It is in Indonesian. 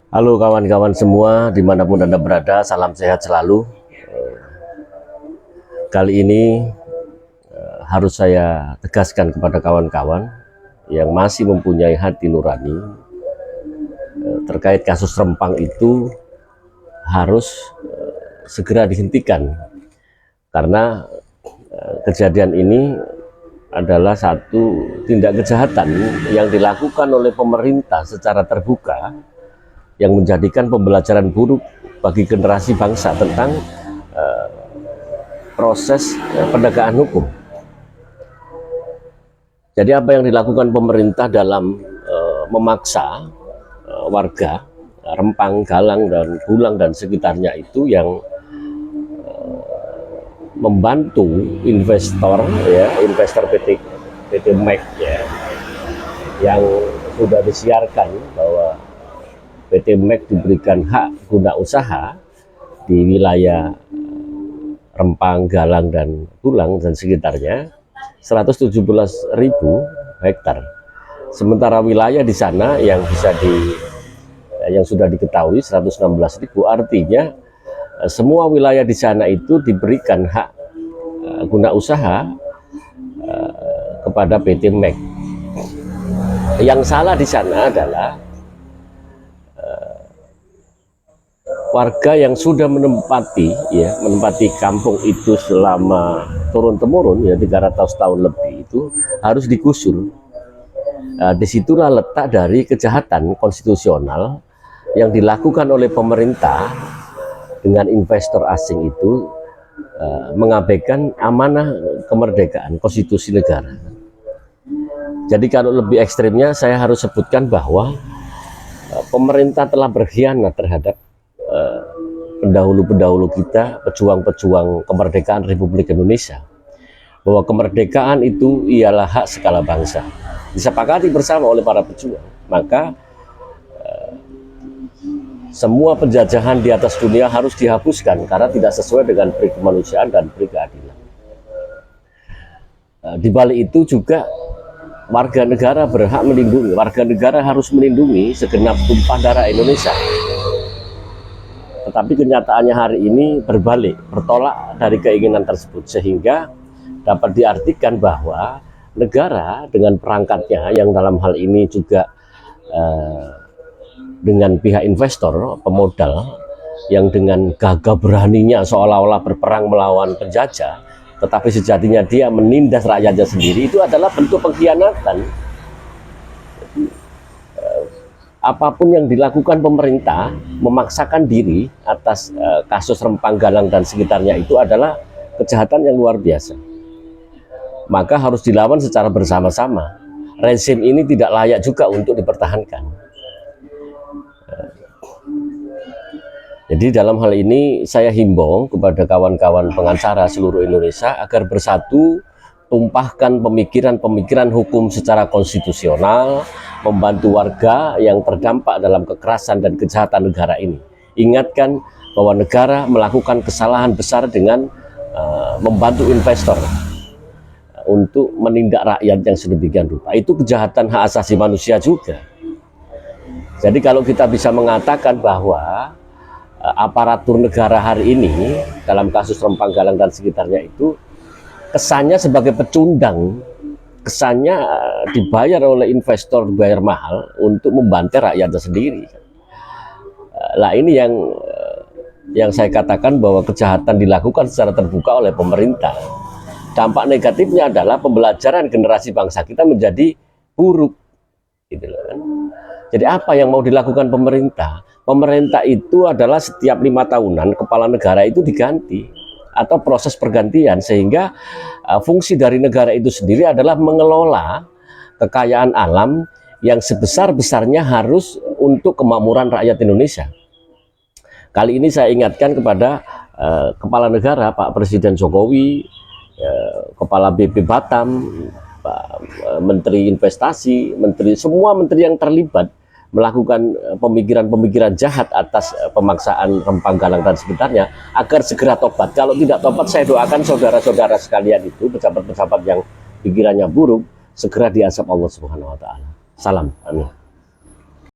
Halo kawan-kawan semua, dimanapun Anda berada, salam sehat selalu. Kali ini harus saya tegaskan kepada kawan-kawan yang masih mempunyai hati nurani terkait kasus Rempang itu harus segera dihentikan, karena kejadian ini adalah satu tindak kejahatan yang dilakukan oleh pemerintah secara terbuka yang menjadikan pembelajaran buruk bagi generasi bangsa tentang proses penegakan hukum. Jadi apa yang dilakukan pemerintah dalam memaksa warga Rempang, Galang, dan Bulang dan sekitarnya itu yang membantu investor investor PT MEK yang sudah disiarkan bahwa PT MEK diberikan hak guna usaha di wilayah Rempang, Galang, dan Bulang dan sekitarnya 117.000 hektar. Sementara wilayah di sana yang sudah diketahui 116.000, artinya semua wilayah di sana itu diberikan hak guna usaha kepada PT MEK. Yang salah di sana adalah warga yang sudah menempati kampung itu selama turun-temurun 300 tahun lebih itu harus digusur. Disitulah letak dari kejahatan konstitusional yang dilakukan oleh pemerintah dengan investor asing itu, mengabaikan amanah kemerdekaan konstitusi negara. Jadi kalau lebih ekstrimnya saya harus sebutkan bahwa pemerintah telah berkhianat terhadap pendahulu-pendahulu kita, pejuang-pejuang kemerdekaan Republik Indonesia, bahwa kemerdekaan itu ialah hak segala bangsa, disepakati bersama oleh para pejuang. Maka semua penjajahan di atas dunia harus dihapuskan karena tidak sesuai dengan peri kemanusiaan dan peri keadilan. Di balik itu juga warga negara berhak melindungi, warga negara harus melindungi segenap tumpah darah Indonesia. Tetapi kenyataannya hari ini berbalik, bertolak dari keinginan tersebut, sehingga dapat diartikan bahwa negara dengan perangkatnya yang dalam hal ini juga dengan pihak investor, pemodal yang dengan gagah beraninya seolah-olah berperang melawan penjajah, tetapi sejatinya dia menindas rakyatnya sendiri, itu adalah bentuk pengkhianatan. Apapun yang dilakukan pemerintah memaksakan diri atas kasus Rempang, Galang, dan sekitarnya itu adalah kejahatan yang luar biasa. Maka harus dilawan secara bersama-sama. Rezim ini tidak layak juga untuk dipertahankan. Jadi dalam hal ini saya himbau kepada kawan-kawan pengacara seluruh Indonesia agar bersatu, tumpahkan pemikiran-pemikiran hukum secara konstitusional, membantu warga yang terdampak dalam kekerasan dan kejahatan negara ini. Ingatkan bahwa negara melakukan kesalahan besar dengan membantu investor untuk menindak rakyat yang sedemikian rupa. Itu kejahatan hak asasi manusia juga. Jadi kalau kita bisa mengatakan bahwa aparatur negara hari ini dalam kasus Rempang, Galang, dan sekitarnya itu kesannya sebagai pecundang, kesannya dibayar oleh investor, dibayar mahal untuk membantai rakyatnya sendiri. Lah ini yang saya katakan bahwa kejahatan dilakukan secara terbuka oleh pemerintah. Dampak negatifnya adalah pembelajaran generasi bangsa kita menjadi buruk, gitu loh kan. Jadi apa yang mau dilakukan pemerintah? Pemerintah itu adalah setiap 5 tahunan kepala negara itu diganti atau proses pergantian, sehingga fungsi dari negara itu sendiri adalah mengelola kekayaan alam yang sebesar-besarnya harus untuk kemakmuran rakyat Indonesia. Kali ini saya ingatkan kepada kepala negara Pak Presiden Jokowi, Kepala BP Batam, Pak Menteri Investasi, semua menteri yang terlibat melakukan pemikiran-pemikiran jahat atas pemaksaan Rempang, Galang, dan sekitarnya agar segera tobat. Kalau tidak tobat, saya doakan saudara-saudara sekalian itu, pejabat-pejabat yang pikirannya buruk, segera diazab Allah Subhanahu wa Ta'ala. Salam. Amin.